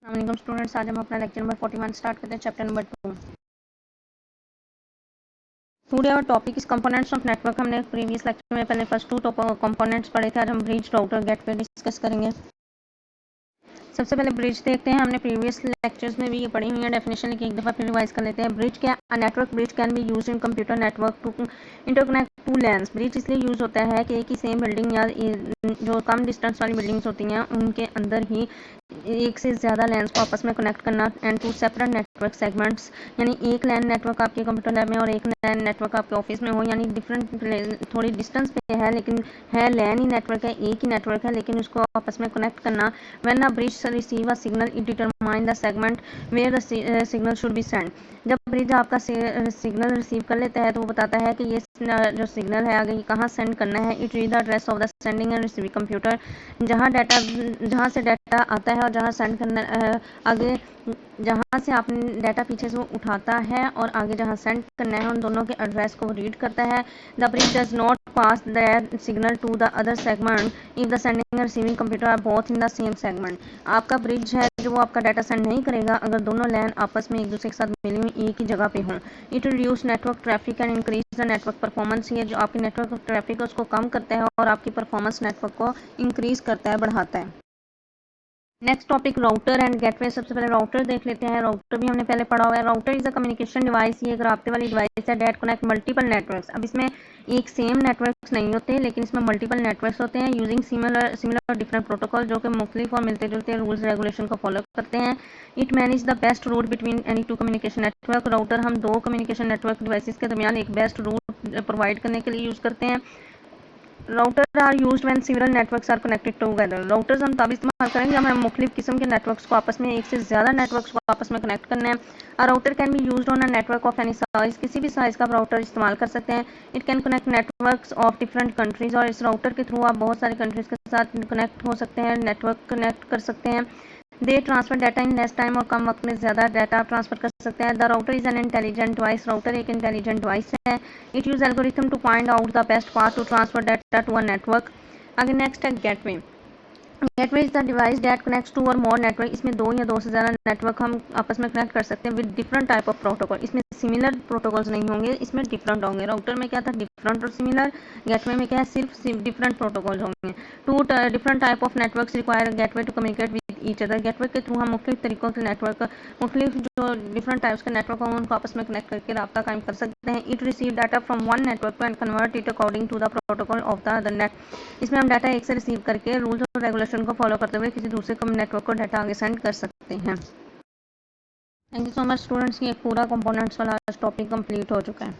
अस्सलाम स्टूडेंट्स, आज हम अपना लेक्चर नंबर 41 स्टार्ट करते हैं, chapter number 2। Today our topic is components of network. हमने प्रीवियस लेक्चर में पहले फर्स्ट 2 कंपोनेंट्स पढ़े थे। आज हम ब्रिज, राउटर, गेटवे डिस्कस करेंगे। सबसे पहले ब्रिज देखते हैं। हमने प्रीवियस लेक्चर्स में भी ये पढ़ी हुई है डेफिनेशन, लेकिन एक दफ़ा फिर रिवाइज कर लेते हैं। ब्रिज क्या? Network bridge can be use in computer network to interconnect two LANs. Bridge इसलिए यूज होता है कि एक ही सेम बिल्डिंग या जो कम डिस्टेंस वाली बिल्डिंग्स होती हैं उनके अंदर ही एक से ज़्यादा लैंस को आपस में कनेक्ट करना, and to separate network segments, यानी एक लैन नेटवर्क आपके कंप्यूटर लैब में और एक लैन नेटवर्क आपके ऑफिस में हो, यानी डिफरेंट थोड़ी डिस्टेंस पे है लेकिन है लैन ही नेटवर्क है, एक ही नेटवर्क है, लेकिन उसको आपस में कनेक्ट करना। When a bridge receive a signal it determine the segment where the signal should be send. जब ब्रिज आपका सिग्नल रिसीव कर लेता है तो वो बताता है कि ये जो सिग्नल है आगे कहाँ सेंड करना है। It read the address of the sending and receiving computer. जहाँ से डाटा आता है और जहाँ सेंड करना आगे, जहाँ से आपने डाटा पीछे से वो उठाता है और आगे जहाँ सेंड करना है उन दोनों के एड्रेस को रीड करता है। The bridge does not pass that signal to the other segment if the sending and receiving computer are both in the same segment. आपका ब्रिज है जो वो आपका डाटा सेंड नहीं करेगा अगर दोनों लैन आपस में एक दूसरे के साथ मिली हुई एक ही जगह पे हों। It reduce network traffic and increase the network performance. ये जो आपकी नेटवर्क ट्रैफिक है उसको कम करता है और आपकी परफॉर्मेंस नेटवर्क को इंक्रीज करता है, बढ़ाता है। Next topic router and gateway. सबसे पहले राउटर देख लेते हैं। राउटर भी हमने पहले पढ़ा हुआ है। Router is a communication device. ये एक राब्ते वाली डिवाइस है डेट कनेक्ट मल्टीपल नेटवर्क्स। अब इसमें एक सेम नेटवर्क्स नहीं होते लेकिन इसमें मल्टीपल नेटवर्क्स होते हैं यूजिंग सिमिलर डिफरेंट प्रोटोकॉल जो कि मुख्तलिफ और मिलते जुलते रूल्स रेगुलेशन को फॉलो करते हैं। It manage the best route between any two communication network. Router हम दो कम्युनिकेशन नेटवर्क डिवाइसेस के दरमियान एक बेस्ट रूट प्रोवाइड करने के लिए यूज़ करते हैं। Router are used when similar networks are connected together. Routers हम तब इस्तेमाल करेंगे जब हमें मुख्तलिफ किस्म के नेटवर्क्स को आपस में, एक से ज़्यादा नेटवर्क्स को आपस में कनेक्ट करना है। A router can be used on a network of any size. किसी भी साइज़ का राउटर इस्तेमाल कर सकते हैं। It can connect networks of different countries. और इस राउटर के थ्रू आप बहुत सारी कंट्रीज़ के साथ कनेक्ट हो सकते हैं, नेटवर्क कनेक्ट कर सकते हैं। They transfer data in less time. और कम वक्त में ज़्यादा डाटा ट्रांसफर कर सकते हैं। The router is an intelligent device. Router एक इंटेलिजेंट डिवाइस है। It use algorithm to find out the best path to transfer data to a network. आगे नेक्स्ट है gateway. Gateway is the device that connects two or more network. इसमें दो या दो से ज़्यादा नेटवर्क हम आपस में कनेक्ट कर सकते हैं with different type of protocol. इसमें सिमिलर प्रोटोकॉल्स नहीं होंगे, इसमें डिफरेंट होंगे। राउटर में क्या था, डिफरेंट और सिमिलर। गेटवे में क्या है, सिर्फ डिफरेंट प्रोटोकॉल्स होंगे। Two different type of networks require gateway to communicate with each other. Gateway के थ्रू हम मुख्तलिफ तरीकों के नेटवर्क, मुख्तलिफ जो डिफरेंट टाइप्स के नेटवर्क हों उनको आपस में कनेक्ट करके रब्ता कायम कर सकते हैं। It receive data from one network and convert it according to the protocol of the other net. इसमें हम डाटा एक से रिसीव करके रूल्स और रेगुलेशन को फॉलो करते हुए किसी दूसरे नेटवर्क को डाटा आगे सेंड कर सकते हैं। Thank you so much students. ये पूरा कंपोनेंट्स वाला टॉपिक कंप्लीट हो चुका है।